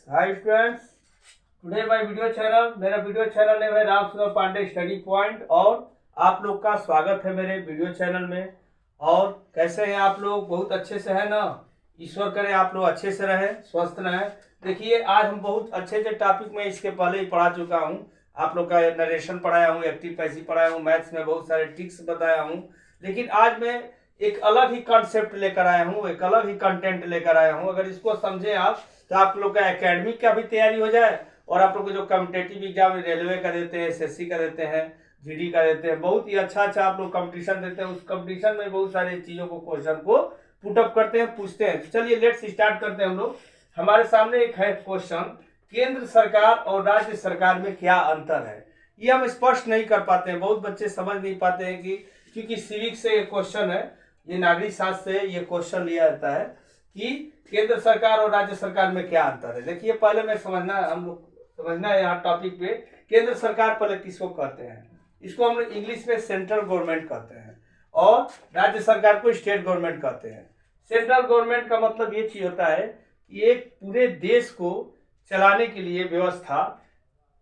Hi students, today my video channel, मेरा video channel है राम सुंदर पांडे स्टडी पॉइंट। और आप लोग का स्वागत है मेरे वीडियो चैनल में। और कैसे हैं आप लोग? बहुत अच्छे से है ना? ईश्वर करे आप लोग अच्छे से रहें, स्वस्थ रहें। देखिए, आज हम बहुत अच्छे टॉपिक में इसके पहले ही पढ़ा चुका हूँ। आप लोग का नरेशन पढ़ाया हूँ, एक्टिव पैसिव पढ़ाया हूँ, मैथ्स में बहुत सारे ट्रिक्स बताया हूँ। लेकिन आज मैं एक अलग ही कॉन्सेप्ट लेकर आया हूँ, एक अलग ही कंटेंट लेकर आया हूँ। अगर इसको समझे आप तो आप लोग का एकेडमिक का भी तैयारी हो जाए, और आप लोग को जो कॉम्पिटेटिव एग्जाम रेलवे का देते हैं, एसएससी का देते हैं, जीडी का देते हैं, बहुत ही अच्छा आप लोग कंपटीशन देते हैं। उस कंपटीशन में बहुत सारी चीज़ों को, क्वेश्चन को पुटअप करते हैं, पूछते हैं। तो चलिए लेट्स स्टार्ट करते हैं हम लोग। हमारे सामने एक है क्वेश्चन, केंद्र सरकार और राज्य सरकार में क्या अंतर है। ये हम स्पष्ट नहीं कर पाते हैं, बहुत बच्चे समझ नहीं पाते हैं कि क्योंकि सिविक से ये क्वेश्चन है, ये नागरिक शास्त्र से ये क्वेश्चन लिया जाता है कि केंद्र सरकार और राज्य सरकार में क्या अंतर है। देखिए, पहले मैं हम लोग समझना है यहाँ टॉपिक पे, केंद्र सरकार पहले किसको कहते हैं। इसको हम इंग्लिश में सेंट्रल गवर्नमेंट कहते हैं, और राज्य सरकार को स्टेट गवर्नमेंट कहते हैं। सेंट्रल गवर्नमेंट का मतलब ये चीज होता है कि एक पूरे देश को चलाने के लिए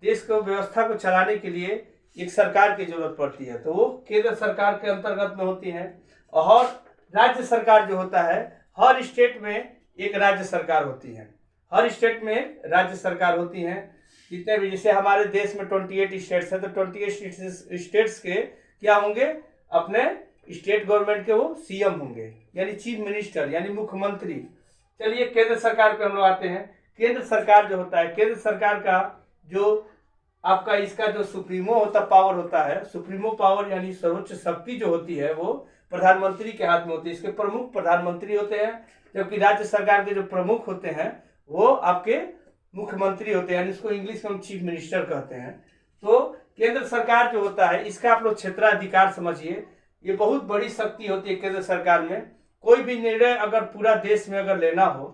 देश को व्यवस्था को चलाने के लिए एक सरकार की जरूरत पड़ती है, तो वो केंद्र सरकार के अंतर्गत में होती है। और राज्य सरकार जो होता है, हर स्टेट में एक राज्य सरकार होती है, हर स्टेट में एक राज्य सरकार होती है। जितने भी, जैसे हमारे देश में 28 स्टेट्स हैं, तो 28 स्टेट्स के क्या होंगे, अपने स्टेट गवर्नमेंट के वो सीएम होंगे, यानी चीफ मिनिस्टर, यानी मुख्यमंत्री। चलिए केंद्र सरकार पे हम लोग आते हैं। केंद्र सरकार जो होता है, केंद्र सरकार का जो आपका इसका जो सुप्रीमो पावर होता है, सुप्रीमो पावर यानी सर्वोच्च शक्ति जो होती है, वो प्रधानमंत्री के हाथ में होती है। इसके प्रमुख प्रधानमंत्री होते हैं, जबकि राज्य सरकार के जो प्रमुख होते हैं वो आपके मुख्यमंत्री होते हैं, यानी इसको इंग्लिश में हम चीफ मिनिस्टर कहते हैं। तो केंद्र सरकार जो होता है, इसका आप लोग क्षेत्राधिकार समझिए। ये बहुत बड़ी शक्ति होती है केंद्र सरकार में। कोई भी निर्णय अगर पूरा देश में अगर लेना हो,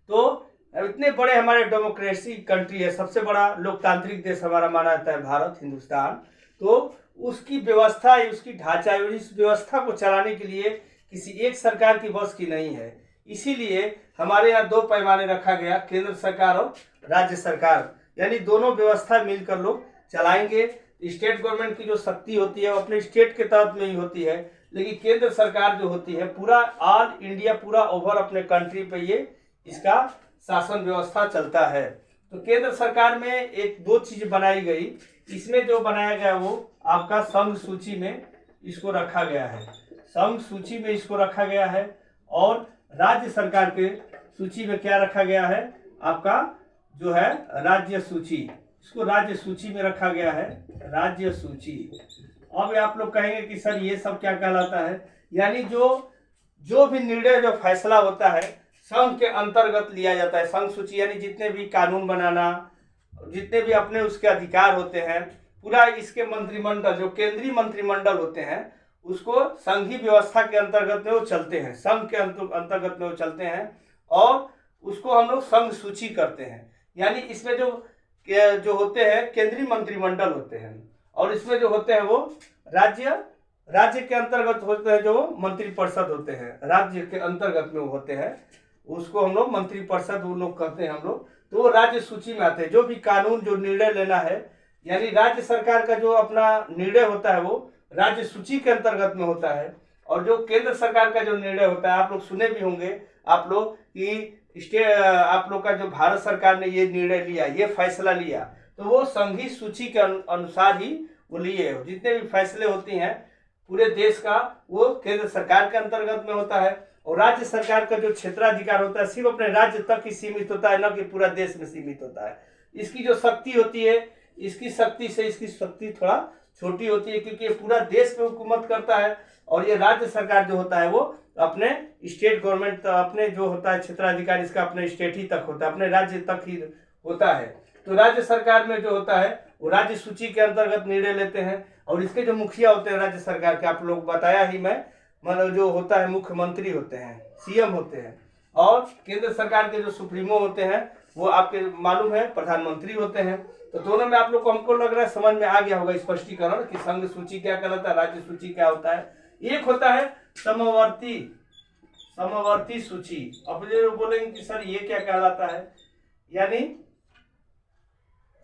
तो इतने बड़े हमारे डेमोक्रेसी कंट्री है, सबसे बड़ा लोकतांत्रिक देश हमारा माना जाता है भारत, हिंदुस्तान। तो उसकी व्यवस्था, उसकी ढांचा, इस व्यवस्था को चलाने के लिए किसी एक सरकार की बस की नहीं है। इसीलिए हमारे यहाँ दो पैमाने रखा गया, केंद्र सरकार और राज्य सरकार, यानी दोनों व्यवस्था मिलकर लोग चलाएंगे। स्टेट गवर्नमेंट की जो शक्ति होती है वो अपने स्टेट के तहत में ही होती है, लेकिन केंद्र सरकार जो होती है पूरा ऑल इंडिया, पूरा ओवर अपने कंट्री पे ये इसका शासन व्यवस्था चलता है। तो केंद्र सरकार में एक दो चीज बनाई गई, इसमें जो बनाया गया वो आपका संघ सूची में इसको रखा गया है, संघ सूची में इसको रखा गया है। और राज्य सरकार के सूची में क्या रखा गया है, आपका जो है राज्य सूची, इसको राज्य सूची में रखा गया है, राज्य सूची। अब आप लोग कहेंगे कि सर ये सब क्या कहलाता है, यानी जो भी निर्णय, जो फैसला होता है संघ के अंतर्गत लिया जाता है। संघ सूची यानी जितने भी कानून बनाना, जितने भी अपने उसके अधिकार होते हैं, पूरा इसके मंत्रिमंडल, जो केंद्रीय मंत्रिमंडल होते हैं, उसको संघीय व्यवस्था के अंतर्गत में वो चलते हैं, संघ के अंतर्गत में वो चलते हैं, और उसको हम लोग संघ सूची करते हैं। यानी इसमें जो होते हैं केंद्रीय मंत्रिमंडल होते हैं, और इसमें जो होते हैं वो राज्य के अंतर्गत होते हैं, जो मंत्रिपरिषद होते हैं, राज्य के अंतर्गत में वो होते हैं, उसको हम लोग मंत्रिपरिषद वो लोग कहते हैं हम लोग। तो वो राज्य सूची में आते हैं। जो भी कानून, जो निर्णय लेना है, यानी राज्य सरकार का जो अपना निर्णय होता है वो राज्य सूची के अंतर्गत में होता है। और जो केंद्र सरकार का जो निर्णय होता है, आप लोग सुने भी होंगे आप लोग कि आप लोग का जो भारत सरकार ने ये निर्णय लिया, ये फैसला लिया, तो वो संघीय सूची के अनुसार ही वो लिए। जितने भी फैसले होते हैं पूरे देश का, वो केंद्र सरकार के अंतर्गत में होता है। और राज्य सरकार का जो क्षेत्राधिकार होता है सिर्फ अपने राज्य तक ही सीमित होता है, न कि पूरा देश में सीमित होता है। इसकी जो शक्ति होती है, इसकी शक्ति से इसकी शक्ति थोड़ा छोटी होती है, क्योंकि ये पूरा देश पे हुकूमत करता है। और ये राज्य सरकार जो होता है वो अपने स्टेट गवर्नमेंट, अपने जो होता है क्षेत्राधिकार, इसका अपने स्टेट ही तक होता है, अपने राज्य तक ही होता है। तो राज्य सरकार में जो होता है वो राज्य सूची के अंतर्गत निर्णय लेते हैं। और इसके जो मुखिया होते हैं राज्य सरकार के, आप लोग बताया ही मैं, मतलब जो होता है मुख्यमंत्री होते हैं, सीएम होते हैं। और केंद्र सरकार के जो सुप्रीमो होते हैं वो आपके मालूम है प्रधानमंत्री होते हैं। तो दोनों में आप लोग को, हमको लग रहा है समझ में आ गया होगा स्पष्टीकरण कि संघ सूची क्या कहलाता है, राज्य सूची क्या होता है। एक होता है समवर्ती सूची। अब ये बोलेंगे कि सर ये क्या कहलाता है, यानी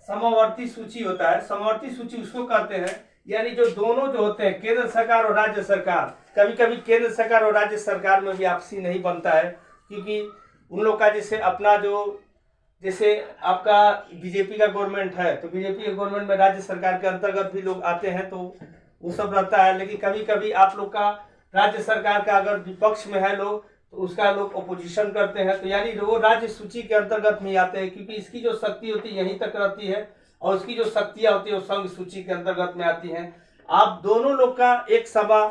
समवर्ती सूची होता है। समवर्ती सूची उसको कहते हैं यानी जो दोनों जो होते हैं केंद्र सरकार और राज्य सरकार, कभी कभी केंद्र सरकार और राज्य सरकार में भी आपसी नहीं बनता है, क्योंकि उन लोग का जैसे अपना जो जैसे आपका बीजेपी का गवर्नमेंट है तो बीजेपी के गवर्नमेंट में राज्य सरकार के अंतर्गत भी लोग आते हैं तो वो सब रहता है। लेकिन कभी कभी आप लोग का राज्य सरकार का अगर विपक्ष में है लोग तो उसका लोग अपोजिशन करते हैं, तो यानी वो राज्य सूची के अंतर्गत में आते हैं, क्योंकि इसकी जो शक्ति होती है यहीं तक रहती है और उसकी जो शक्तियां होती है वो संघ सूची के अंतर्गत में आती हैं। आप दोनों लोग का एक सभा,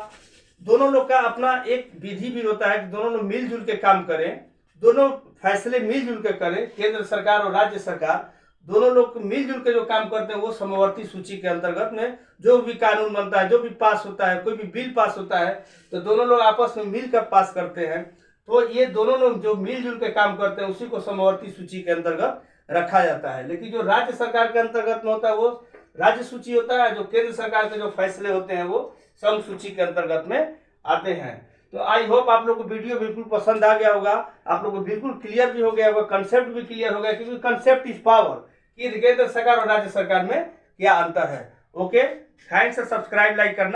दोनों लोग का अपना एक विधि भी होता है कि दोनों लोग मिलजुल के काम करें, दोनों फैसले मिलजुल के करें। केंद्र सरकार और राज्य सरकार दोनों लोग मिलजुल के जो काम करते हैं वो समवर्ती सूची के अंतर्गत में जो भी कानून बनता है, जो भी पास होता है, कोई भी बिल पास होता है तो दोनों लोग आपस में मिलकर पास करते हैं। तो ये दोनों लोग जो मिलजुल के काम करते हैं उसी को समवर्ती सूची के अंतर्गत रखा जाता है। लेकिन जो राज्य सरकार के अंतर्गत में होता है वो राज्य सूची होता है, जो केंद्र सरकार के जो फैसले होते हैं वो संघ सूची के अंतर्गत में आते हैं। तो आई होप आप लोग को वीडियो बिल्कुल पसंद आ गया होगा, आप लोग को बिल्कुल क्लियर भी हो गया होगा, कंसेप्ट भी क्लियर हो गया, क्योंकि कंसेप्ट इज पावर कि केंद्र सरकार और राज्य सरकार में क्या अंतर है। ओके, थैंक्स, सब्सक्राइब लाइक करना।